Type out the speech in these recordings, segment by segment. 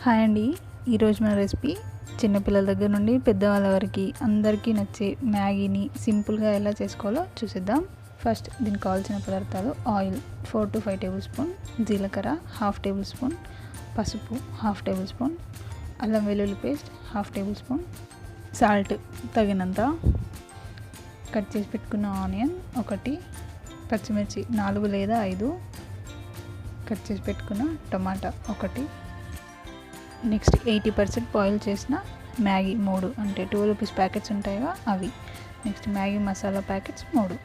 Hi అండి. ఈరోజు మన రెసిపీ చిన్నపిల్లల దగ్గర నుండి పెద్దవాళ్ళ వరకు అందరికీ నచ్చే మ్యాగీని సింపుల్గా ఎలా చేసుకోవాలో చూసేద్దాం. ఫస్ట్ దీనికి కావాల్సిన పదార్థాలు: ఆయిల్ 4 to 5 టేబుల్ స్పూన్, జీలకర్ర 1/2 టేబుల్ స్పూన్, పసుపు 1/2 టేబుల్ స్పూన్, అల్లం వెల్లుల్లి పేస్ట్ 1/2 టేబుల్ స్పూన్, సాల్ట్ తగినంత, కట్ చేసి పెట్టుకున్న ఆనియన్ 1, పచ్చిమిర్చి 4 లేదా 5, కట్ చేసి పెట్టుకున్న టమాటా 1, నెక్స్ట్ 80% బాయిల్ చేసిన మ్యాగీ 3, అంటే 2 రూపీస్ ప్యాకెట్స్ ఉంటాయిగా అవి. Next Maggi masala packets 3.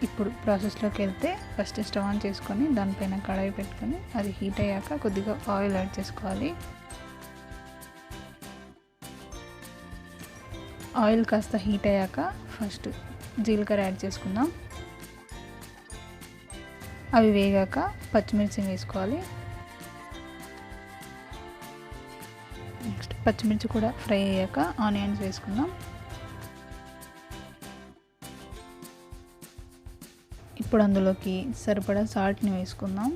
ఇప్పుడు ప్రాసెస్లోకి వెళ్తే ఫస్ట్ స్టవ్ ఆన్ చేసుకొని దానిపైన కడాయి పెట్టుకొని అది హీట్ అయ్యాక కొద్దిగా ఆయిల్ యాడ్ చేసుకోవాలి. ఆయిల్ కాస్త హీట్ అయ్యాక ఫస్ట్ జీలకర్ర యాడ్ చేసుకుందాం. అవి వేగాక పచ్చిమిర్చిని వేసుకోవాలి. నెక్స్ట్ పచ్చిమిర్చి కూడా ఫ్రై అయ్యాక ఆనియన్స్ వేసుకుందాం. ఇప్పుడు అందులోకి సరిపడా సాల్ట్ని వేసుకుందాం.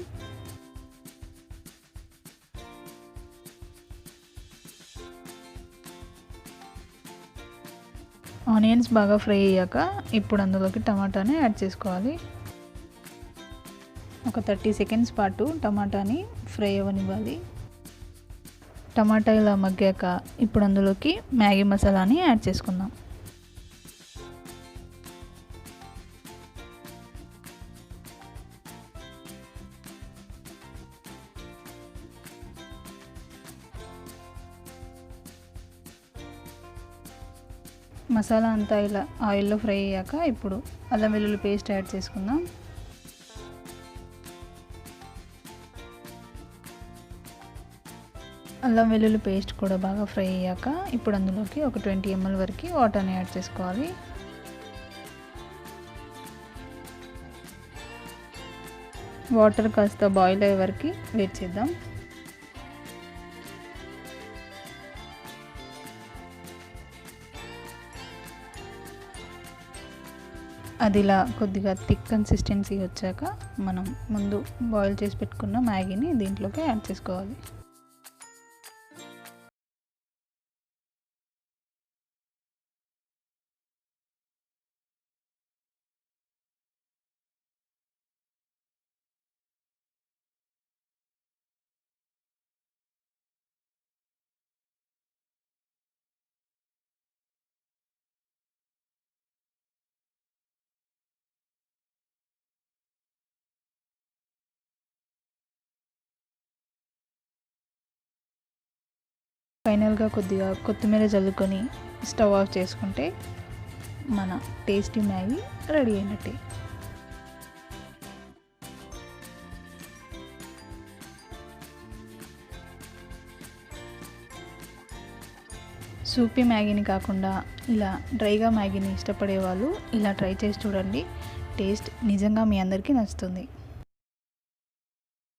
ఆనియన్స్ బాగా ఫ్రై అయ్యాక ఇప్పుడు అందులోకి టమాటాని యాడ్ చేసుకోవాలి. ఒక 30 సెకండ్స్ పాటు టమాటాని ఫ్రై అవ్వనివ్వాలి. టమాటా ఇలా మగ్గాక ఇప్పుడు అందులోకి మ్యాగీ మసాలాని యాడ్ చేసుకుందాం. మసాలా అంతా ఇలా ఆయిల్లో ఫ్రై అయ్యాక ఇప్పుడు అల్లం వెల్లుల్లి పేస్ట్ యాడ్ చేసుకుందాం. అల్లం వెల్లుల్లి పేస్ట్ కూడా బాగా ఫ్రై అయ్యాక ఇప్పుడు అందులోకి ఒక 20 ml వరకు వాటర్ని యాడ్ చేసుకోవాలి. వాటర్ కాస్త బాయిల్ అయ్యే వరకు వెయిట్ చేద్దాం. అది ఇలా కొద్దిగా థిక్ కన్సిస్టెన్సీ వచ్చాక మనం ముందు బాయిల్ చేసి పెట్టుకున్న మ్యాగీని దీంట్లోకి యాడ్ చేసుకోవాలి. ఫైనల్గా కొద్దిగా కొత్తిమీర చల్లుకొని స్టవ్ ఆఫ్ చేసుకుంటే మన టేస్టీ మ్యాగీ రెడీ అయినట్టే. సూపీ మ్యాగీని కాకుండా ఇలా డ్రైగా మ్యాగీని ఇష్టపడే వాళ్ళు ఇలా ట్రై చేసి చూడండి. టేస్ట్ నిజంగా మీ అందరికీ నచ్చుతుంది.